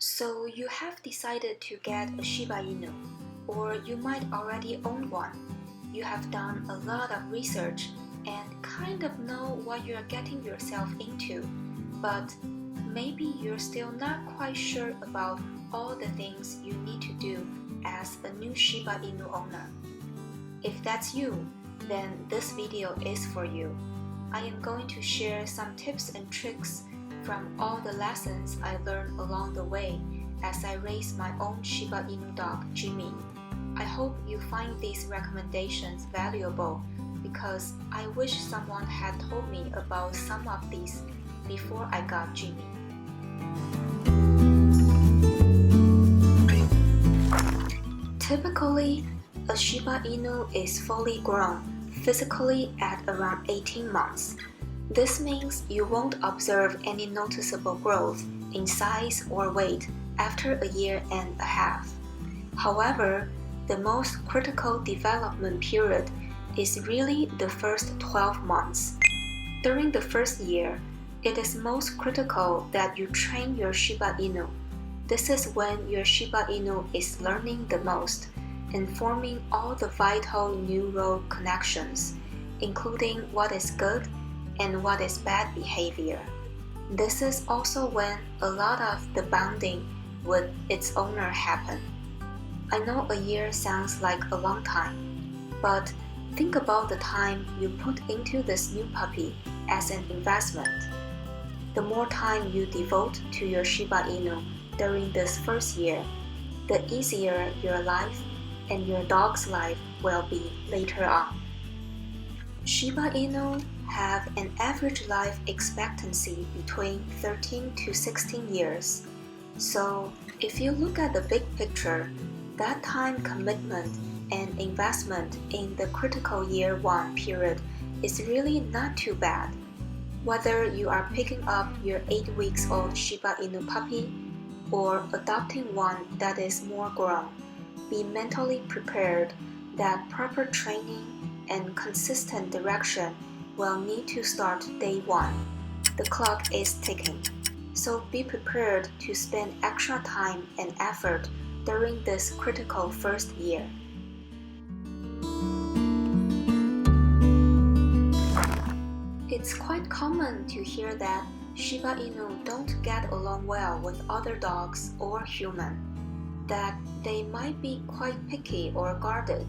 So you have decided to get a Shiba Inu, or you might already own one. You have done a lot of research and kind of know what you're getting yourself into, but maybe you're still not quite sure about all the things you need to do as a new Shiba Inu owner. If that's you, then this video is for you. I am going to share some tips and tricks from all the lessons I learned along the way as I raised my own Shiba Inu dog, Jimmy. I hope you find these recommendations valuable because I wish someone had told me about some of these before I got Jimmy. Typically, a Shiba Inu is fully grown physically at around 18 months. This means you won't observe any noticeable growth in size or weight after a year and a half. However, the most critical development period is really the first 12 months. During the first year, it is most critical that you train your Shiba Inu. This is when your Shiba Inu is learning the most and forming all the vital neural connections, including what is good and what is bad behavior. This is also when a lot of the bonding with its owner happen. I know a year sounds like a long time, but think about the time you put into this new puppy as an investment. The more time you devote to your Shiba Inu during this first year, the easier your life and your dog's life will be later on. Shiba Inu have an average life expectancy between 13 to 16 years. So if you look at the big picture, that time commitment and investment in the critical year 1 period is really not too bad. Whether you are picking up your 8 weeks old Shiba Inu puppy or adopting one that is more grown, be mentally prepared that proper training and consistent direction will need to start day 1. The clock is ticking, so be prepared to spend extra time and effort during this critical first year. It's quite common to hear that Shiba Inu don't get along well with other dogs or humans, that they might be quite picky or guarded.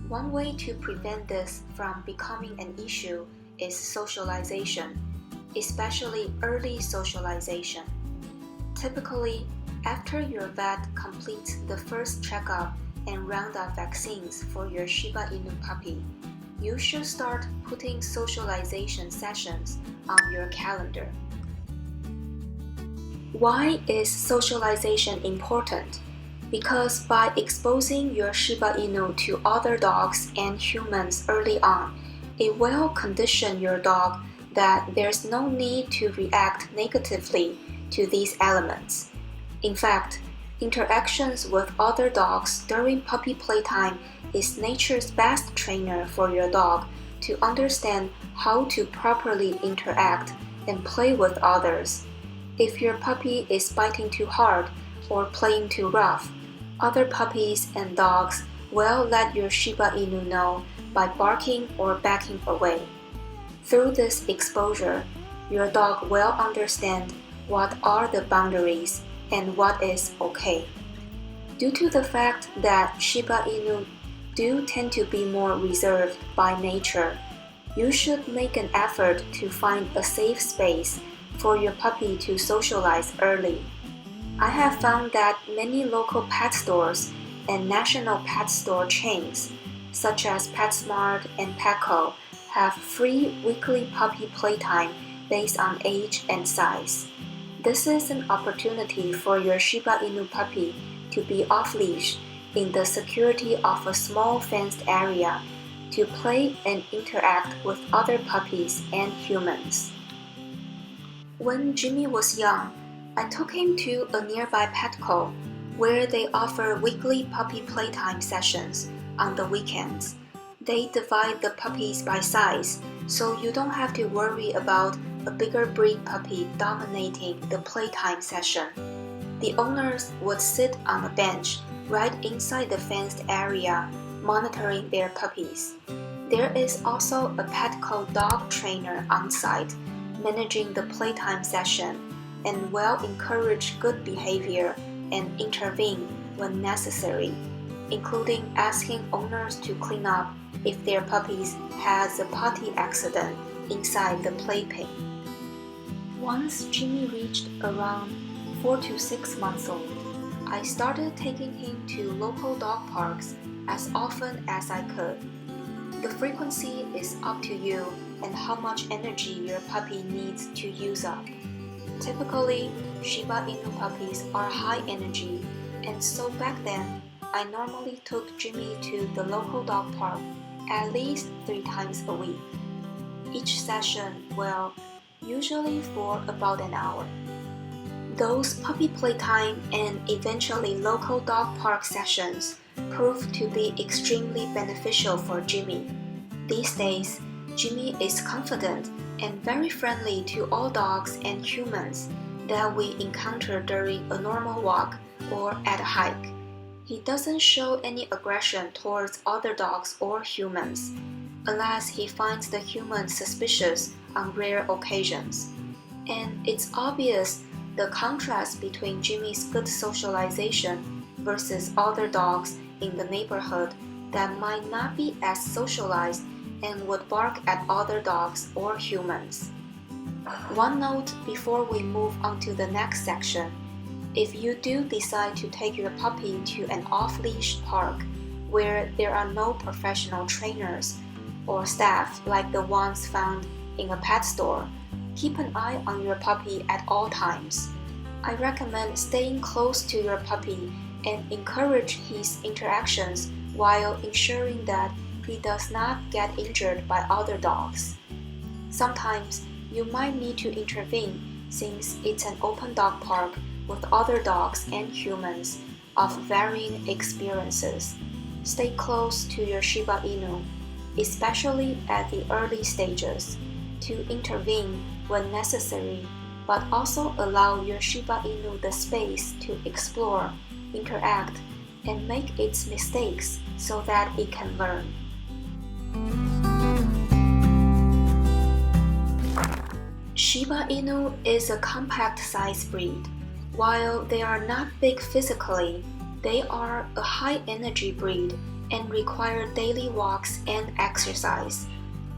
One way to prevent this from becoming an issue is socialization, especially early socialization. Typically, after your vet completes the first checkup and round of vaccines for your Shiba Inu puppy, you should start putting socialization sessions on your calendar. Why is socialization important? Because by exposing your Shiba Inu to other dogs and humans early on, it will condition your dog that there's no need to react negatively to these elements. In fact, interactions with other dogs during puppy playtime is nature's best trainer for your dog to understand how to properly interact and play with others. If your puppy is biting too hard or playing too rough, other puppies and dogs will let your Shiba Inu know by barking or backing away. Through this exposure, your dog will understand what are the boundaries and what is okay. Due to the fact that Shiba Inu do tend to be more reserved by nature, you should make an effort to find a safe space for your puppy to socialize early. I have found that many local pet stores and national pet store chains, such as PetSmart and Petco, have free weekly puppy playtime based on age and size. This is an opportunity for your Shiba Inu puppy to be off-leash in the security of a small fenced area to play and interact with other puppies and humans. When Jimmy was young, I took him to a nearby Petco where they offer weekly puppy playtime sessions on the weekends. They divide the puppies by size, so you don't have to worry about a bigger breed puppy dominating the playtime session. The owners would sit on a bench right inside the fenced area, monitoring their puppies. There is also a petco dog trainer on site, managing the playtime session, and will encourage good behavior and intervene when necessary, including asking owners to clean up if their puppies has a potty accident inside the playpen. Once Jimmy reached around 4 to 6 months old, I started taking him to local dog parks as often as I could. The frequency is up to you and how much energy your puppy needs to use up. Typically, Shiba Inu puppies are high energy, and so back then, I normally took Jimmy to the local dog park at least 3 times a week. Each session will usually for about an hour. Those puppy playtime and eventually local dog park sessions proved to be extremely beneficial for Jimmy. These days, Jimmy is confident and very friendly to all dogs and humans that we encounter during a normal walk or at a hike. He doesn't show any aggression towards other dogs or humans, unless he finds the humans suspicious on rare occasions. And it's obvious the contrast between Jimmy's good socialization versus other dogs in the neighborhood that might not be as socialized and would bark at other dogs or humans. One note before we move on to the next section: if you do decide to take your puppy to an off-leash park where there are no professional trainers or staff like the ones found in a pet store, keep an eye on your puppy at all times. I recommend staying close to your puppy and encourage his interactions while ensuring that he does not get injured by other dogs. Sometimes you might need to intervene since it's an open dog park with other dogs and humans of varying experiences. Stay close to your Shiba Inu, especially at the early stages, to intervene when necessary, but also allow your Shiba Inu the space to explore, interact, and make its mistakes so that it can learn. Shiba Inu is a compact-sized breed. While they are not big physically, they are a high-energy breed and require daily walks and exercise.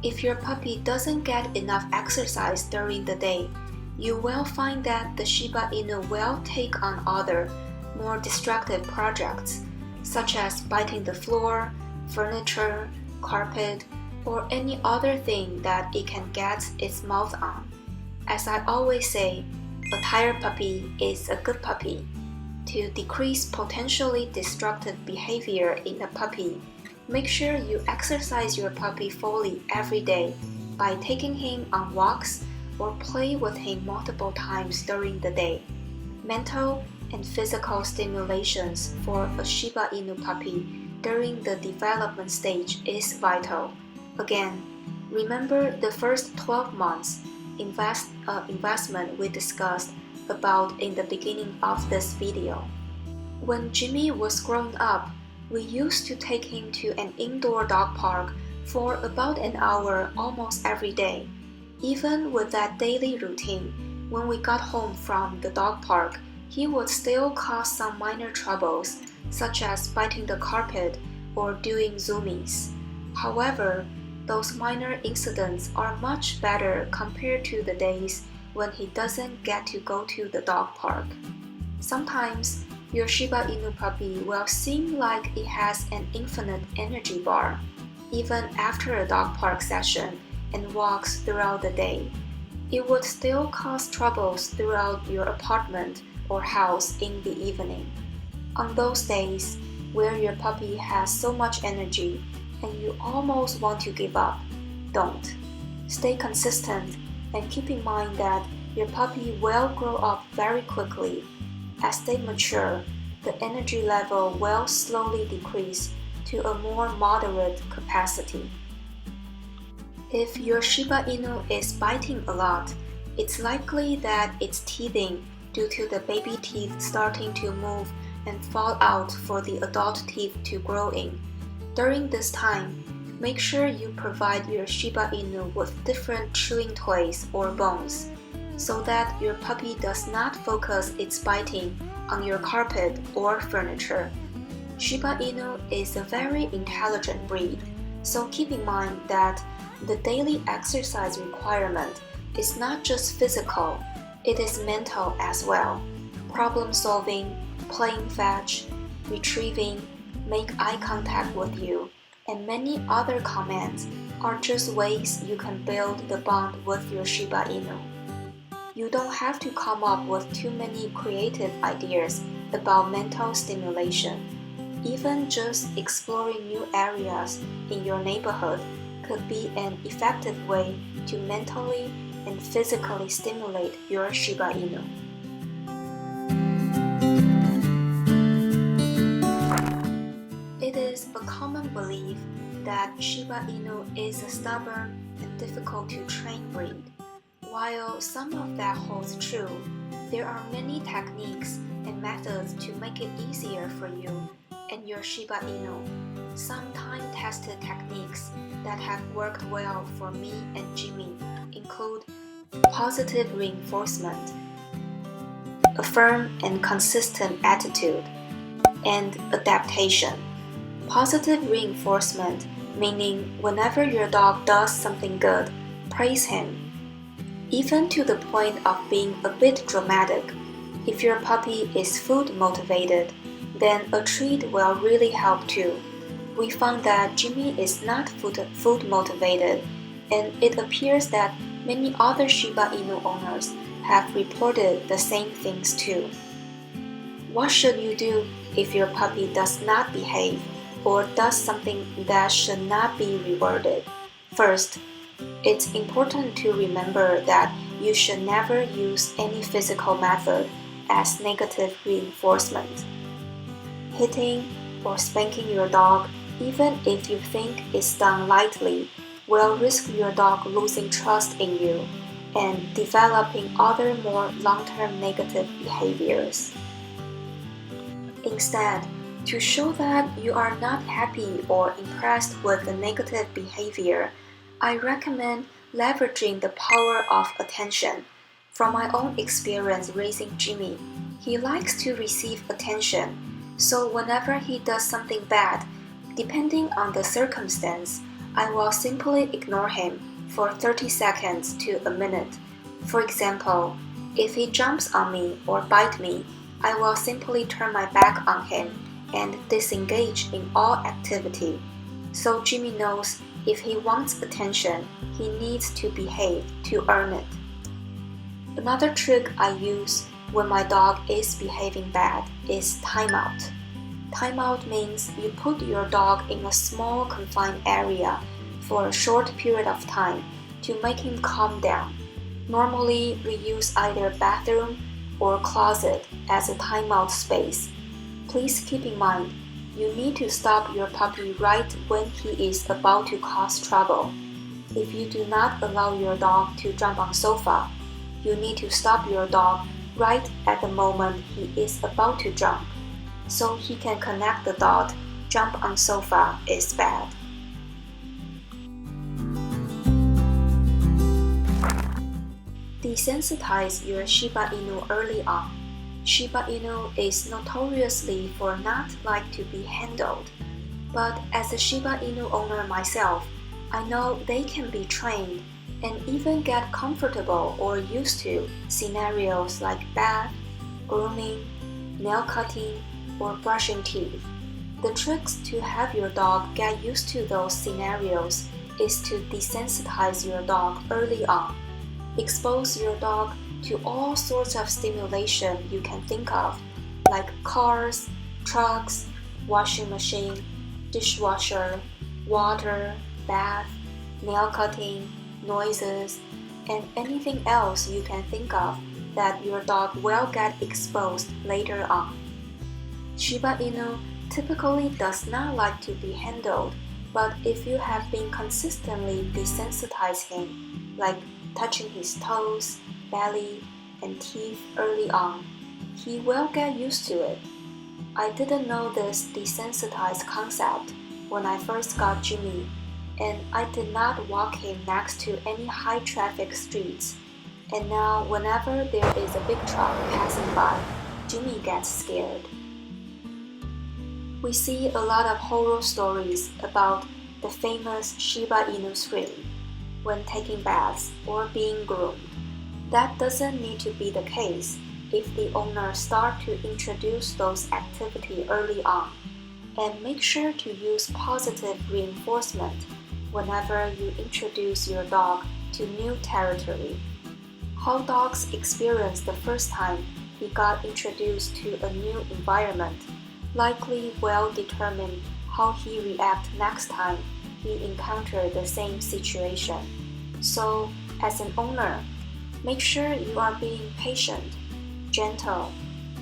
If your puppy doesn't get enough exercise during the day, you will find that the Shiba Inu will take on other, more destructive projects, such as biting the floor, furniture, carpet, or any other thing that it can get its mouth on. As I always say, a tired puppy is a good puppy. To decrease potentially destructive behavior in a puppy, make sure you exercise your puppy fully every day by taking him on walks or play with him multiple times during the day. Mental and physical stimulations for a Shiba Inu puppy during the development stage is vital. Again, remember the first 12 months investment we discussed about in the beginning of this video. When Jimmy was growing up, we used to take him to an indoor dog park for about an hour almost every day. Even with that daily routine, when we got home from the dog park, he would still cause some minor troubles, such as biting the carpet or doing zoomies. However, those minor incidents are much better compared to the days when he doesn't get to go to the dog park. Sometimes, your Shiba Inu puppy will seem like it has an infinite energy bar, even after a dog park session and walks throughout the day. It would still cause troubles throughout your apartment or house in the evening. On those days where your puppy has so much energy and you almost want to give up, don't. Stay consistent and keep in mind that your puppy will grow up very quickly. As they mature, the energy level will slowly decrease to a more moderate capacity. If your Shiba Inu is biting a lot, it's likely that it's teething due to the baby teeth starting to move and fall out for the adult teeth to grow in. During this time, make sure you provide your Shiba Inu with different chewing toys or bones, so that your puppy does not focus its biting on your carpet or furniture. Shiba Inu is a very intelligent breed, so keep in mind that the daily exercise requirement is not just physical, it is mental as well. Problem solving, playing fetch, retrieving, make eye contact with you, and many other commands are just ways you can build the bond with your Shiba Inu. You don't have to come up with too many creative ideas about mental stimulation. Even just exploring new areas in your neighborhood could be an effective way to mentally and physically stimulate your Shiba Inu. It is a common belief that Shiba Inu is a stubborn and difficult to train breed. While some of that holds true, there are many techniques and methods to make it easier for you and your Shiba Inu. Some time-tested techniques that have worked well for me and Jimmy include positive reinforcement, a firm and consistent attitude, and adaptation. Positive reinforcement meaning whenever your dog does something good, praise him, even to the point of being a bit dramatic. If your puppy is food motivated, then a treat will really help too. We found that Jimmy is not food motivated, and it appears that many other Shiba Inu owners have reported the same things too. What should you do if your puppy does not behave or does something that should not be rewarded? First, it's important to remember that you should never use any physical method as negative reinforcement. Hitting or spanking your dog, even if you think it's done lightly, will risk your dog losing trust in you and developing other more long-term negative behaviors. Instead, to show that you are not happy or impressed with the negative behavior, I recommend leveraging the power of attention. From my own experience raising Jimmy, he likes to receive attention, so whenever he does something bad, depending on the circumstance, I will simply ignore him for 30 seconds to a minute. For example, if he jumps on me or bites me, I will simply turn my back on him and disengage in all activity. So Jimmy knows if he wants attention, he needs to behave to earn it. Another trick I use when my dog is behaving bad is timeout. Timeout means you put your dog in a small confined area for a short period of time to make him calm down. Normally, we use either bathroom or closet as a timeout space. Please keep in mind, you need to stop your puppy right when he is about to cause trouble. If you do not allow your dog to jump on sofa, you need to stop your dog right at the moment he is about to jump, so he can connect the dot. Jump on sofa is bad. Desensitize your Shiba Inu early on. Shiba Inu is notoriously for not like to be handled, but as a Shiba Inu owner myself, I know they can be trained and even get comfortable or used to scenarios like bath, grooming, nail cutting, or brushing teeth. The tricks to have your dog get used to those scenarios is to desensitize your dog early on. Expose your dog to all sorts of stimulation you can think of, like cars, trucks, washing machine, dishwasher, water, bath, nail cutting, noises, and anything else you can think of that your dog will get exposed later on. Shiba Inu typically does not like to be handled, but if you have been consistently desensitizing him, like touching his toes, belly, and teeth early on, he will get used to it. I didn't know this desensitize concept when I first got Jimmy, and I did not walk him next to any high-traffic streets. And now whenever there is a big truck passing by, Jimmy gets scared. We see a lot of horror stories about the famous Shiba Inu scream when taking baths or being groomed. That doesn't need to be the case if the owner starts to introduce those activities early on, and make sure to use positive reinforcement whenever you introduce your dog to new territory. How dogs experience the first time he got introduced to a new environment likely will determine how he reacts next time he encounters the same situation. So, as an owner, make sure you are being patient, gentle,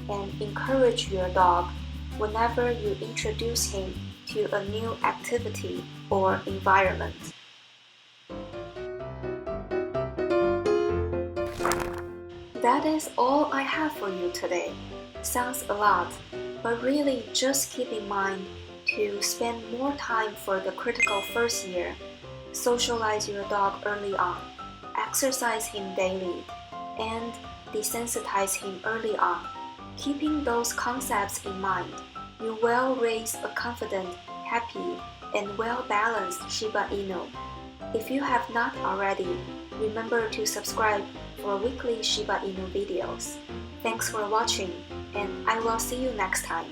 and encourage your dog whenever you introduce him to a new activity or environment. That is all I have for you today. Sounds a lot, but really just keep in mind to spend more time for the critical first year. Socialize your dog early on, exercise him daily, and desensitize him early on. Keeping those concepts in mind, you will raise a confident, happy, and well-balanced Shiba Inu. If you have not already, remember to subscribe for weekly Shiba Inu videos. Thanks for watching, and I will see you next time.